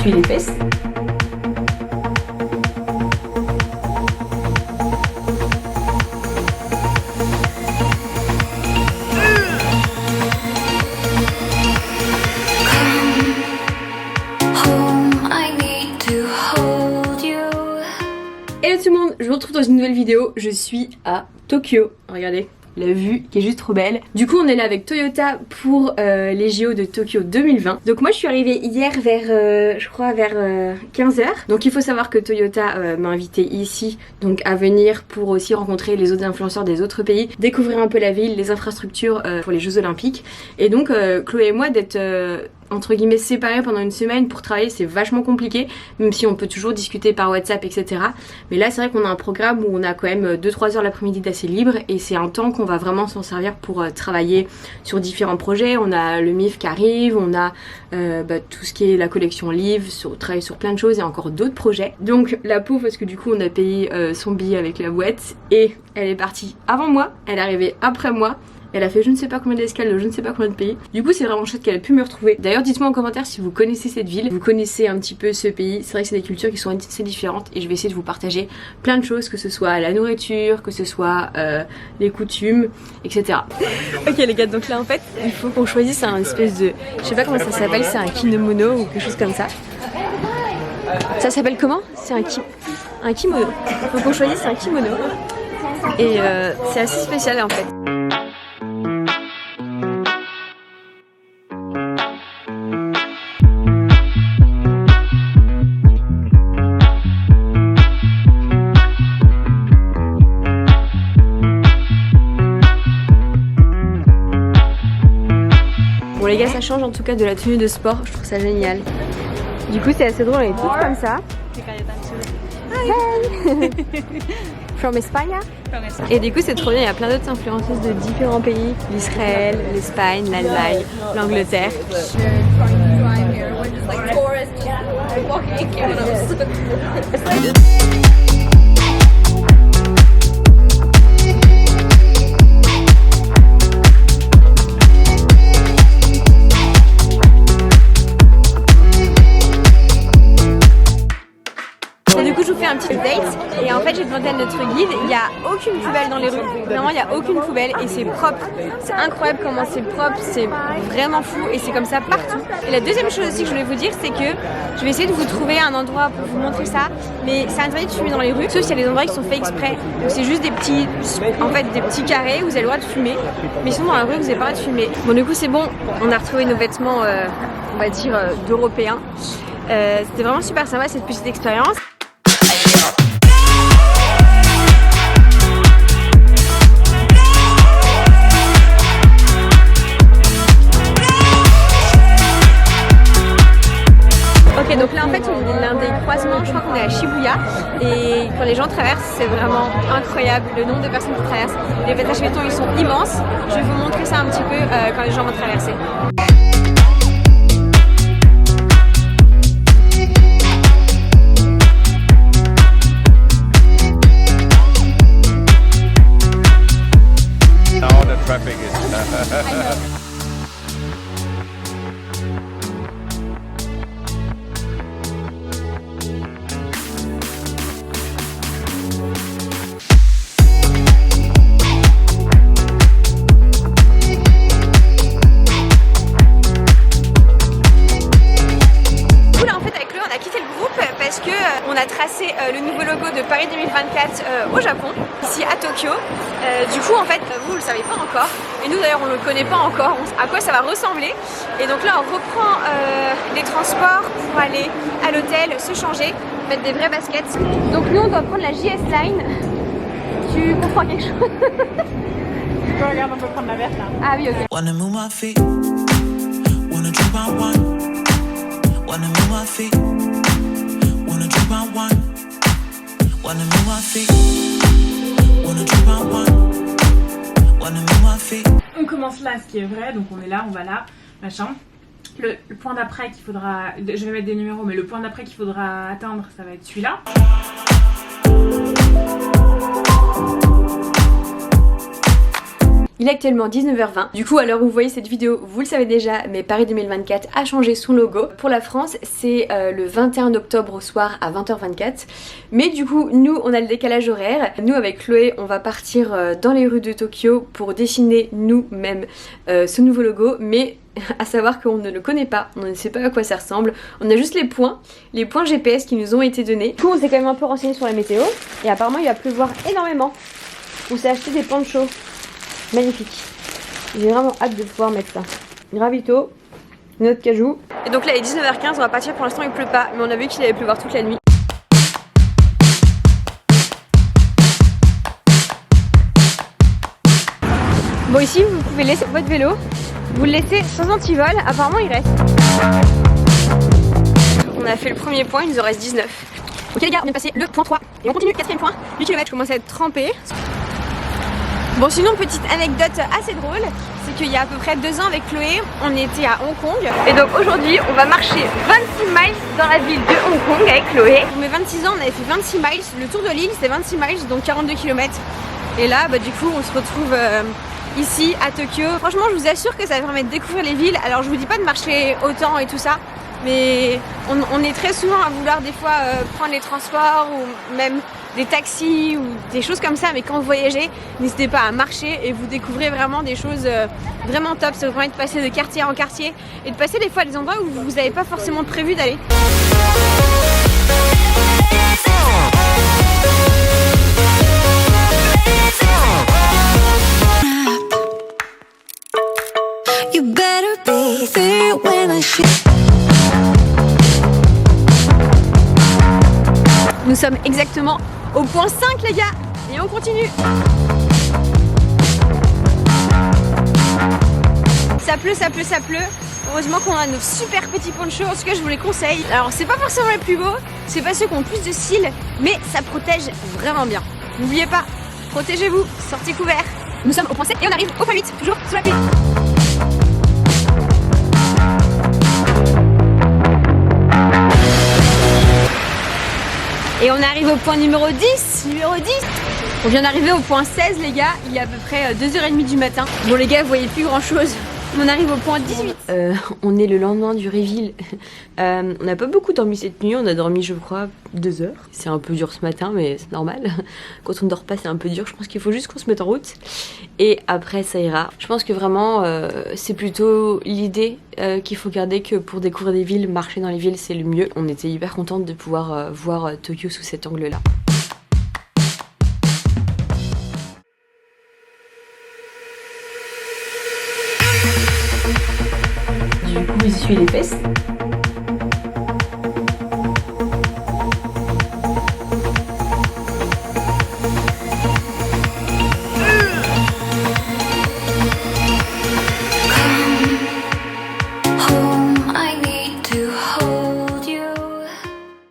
essuyer les fesses. Hello tout le monde, je vous retrouve dans une nouvelle vidéo. Je suis à Tokyo. Regardez la vue qui est juste trop belle. Du coup on est là avec Toyota pour les JO de Tokyo 2020. Donc moi je suis arrivée hier vers je crois vers 15h. Donc il faut savoir que Toyota m'a invité ici donc à venir pour aussi rencontrer les autres influenceurs des autres pays, découvrir un peu la ville, les infrastructures pour les Jeux Olympiques. Et donc Chloé et moi d'être entre guillemets séparés pendant une semaine pour travailler, c'est vachement compliqué, même si on peut toujours discuter par WhatsApp, etc. Mais là c'est vrai qu'on a un programme où on a quand même 2-3 heures l'après-midi d'assez libre, et c'est un temps qu'on va vraiment s'en servir pour travailler sur différents projets. On a le MIF qui arrive, on a tout ce qui est la collection livre, travailler sur plein de choses et encore d'autres projets. Donc la pauvre, parce que du coup on a payé son billet avec la boîte, et elle est partie avant moi, elle est arrivée après moi. Elle a fait je ne sais pas combien d'escales, je ne sais pas combien de pays. Du coup c'est vraiment chouette qu'elle ait pu me retrouver. D'ailleurs dites-moi en commentaire si vous connaissez cette ville, vous connaissez un petit peu ce pays. C'est vrai que c'est des cultures qui sont assez différentes, et je vais essayer de vous partager plein de choses, que ce soit la nourriture, que ce soit les coutumes, etc. Ok les gars, donc là en fait il faut qu'on choisisse un espèce de... Je sais pas comment ça s'appelle, c'est un kimono ou quelque chose comme ça. Ça s'appelle comment? C'est un kimono. Il faut qu'on choisisse un kimono. Et c'est assez spécial en fait. Bon les gars, ça change en tout cas de la tenue de sport, je trouve ça génial. Du coup c'est assez drôle, on est toutes comme ça. Hey. From España. Et du coup c'est trop bien, il y a plein d'autres influenceuses de différents pays, l'Israël, l'Espagne, l'Allemagne, l'Angleterre. Un petit date, et en fait j'ai demandé à notre guide, il n'y a aucune poubelle dans les rues, vraiment il n'y a aucune poubelle, et c'est propre, c'est incroyable comment c'est propre, c'est vraiment fou, et c'est comme ça partout. Et la deuxième chose aussi que je voulais vous dire, c'est que je vais essayer de vous trouver un endroit pour vous montrer ça, mais c'est interdit de fumer dans les rues, sauf s'il y a des endroits qui sont faits exprès, donc c'est juste des petits, en fait des petits carrés où vous avez le droit de fumer, mais sinon dans la rue vous n'avez pas le droit de fumer. Bon du coup c'est bon, on a retrouvé nos vêtements on va dire d'Européens. C'était vraiment super sympa cette petite expérience. Ok, donc là en fait on est l'un des croisements, je crois qu'on est à Shibuya, et quand les gens traversent c'est vraiment incroyable le nombre de personnes qui traversent. Les passages piétons ils sont immenses, je vais vous montrer ça un petit peu quand les gens vont traverser. On a tracé le nouveau logo de Paris 2024 au Japon, ici à Tokyo. Du coup en fait vous le savez pas encore, et nous d'ailleurs on le connaît pas encore à quoi ça va ressembler. Et donc là on reprend les transports pour aller à l'hôtel, se changer, mettre des vraies baskets. Donc nous on doit prendre la JS Line. Tu comprends quelque chose? Regarde, on peut prendre la verte là. Ah oui, ok. On commence là, ce qui est vrai, donc on est là, on va là, machin. Le point d'après qu'il faudra, je vais mettre des numéros, mais le point d'après qu'il faudra atteindre, ça va être celui-là. Il est actuellement 19h20. Du coup, à l'heure où vous voyez cette vidéo, vous le savez déjà, mais Paris 2024 a changé son logo. Pour la France, c'est le 21 octobre au soir à 20h24. Mais du coup, nous, on a le décalage horaire. Nous, avec Chloé, on va partir dans les rues de Tokyo pour dessiner nous-mêmes ce nouveau logo. Mais à savoir qu'on ne le connaît pas, on ne sait pas à quoi ça ressemble. On a juste les points GPS qui nous ont été donnés. Du coup, on s'est quand même un peu renseigné sur la météo. Et apparemment, il va pleuvoir énormément. On s'est acheté des ponchos. Magnifique. J'ai vraiment hâte de pouvoir mettre ça. Gravito, notre cajou. Et donc là il est 19h15, on va partir, pour l'instant il pleut pas, mais on a vu qu'il allait pleuvoir toute la nuit. Bon, ici vous pouvez laisser votre vélo, vous le laissez sans antivol, apparemment il reste. On a fait le premier point, il nous en reste 19. Ok les gars, on vient de passer le point 3 et on continue, 4ème point, 8 km, je commence à être trempée. Bon, sinon, petite anecdote assez drôle, c'est qu'il y a à peu près 2 ans avec Chloé, on était à Hong Kong. Et donc aujourd'hui, on va marcher 26 miles dans la ville de Hong Kong avec Chloé. Pour mes 26 ans, on avait fait 26 miles. Le tour de l'île, c'était 26 miles, donc 42 km. Et là, du coup, on se retrouve ici à Tokyo. Franchement, je vous assure que ça va permettre de découvrir les villes. Alors, je vous dis pas de marcher autant et tout ça, mais on est très souvent à vouloir des fois prendre les transports ou même des taxis ou des choses comme ça, mais quand vous voyagez, n'hésitez pas à marcher et vous découvrez vraiment des choses vraiment top. Ça vous permet de passer de quartier en quartier et de passer des fois à des endroits où vous n'avez pas forcément prévu d'aller. Nous sommes exactement au point 5 les gars, et on continue. Ça pleut, ça pleut, ça pleut. Heureusement qu'on a nos super petits ponchos, en tout cas je vous les conseille. Alors c'est pas forcément les plus beaux, c'est pas ceux qui ont plus de style, mais ça protège vraiment bien. N'oubliez pas, protégez-vous, sortez couverts. Nous sommes au point 7 et on arrive au point 8, toujours sous la pluie. Et on arrive au point numéro 10, On vient d'arriver au point 16 les gars, il est à peu près 2h30 du matin. Bon les gars, vous voyez plus grand chose. On arrive au point 18. On est le lendemain du reveal. On n'a pas beaucoup dormi cette nuit, on a dormi je crois 2 heures. C'est un peu dur ce matin mais c'est normal. Quand on ne dort pas c'est un peu dur, je pense qu'il faut juste qu'on se mette en route. Et après ça ira. Je pense que vraiment c'est plutôt l'idée qu'il faut garder, que pour découvrir des villes, marcher dans les villes c'est le mieux. On était hyper contente de pouvoir voir Tokyo sous cet angle là. Du coup, j'essuie les fesses.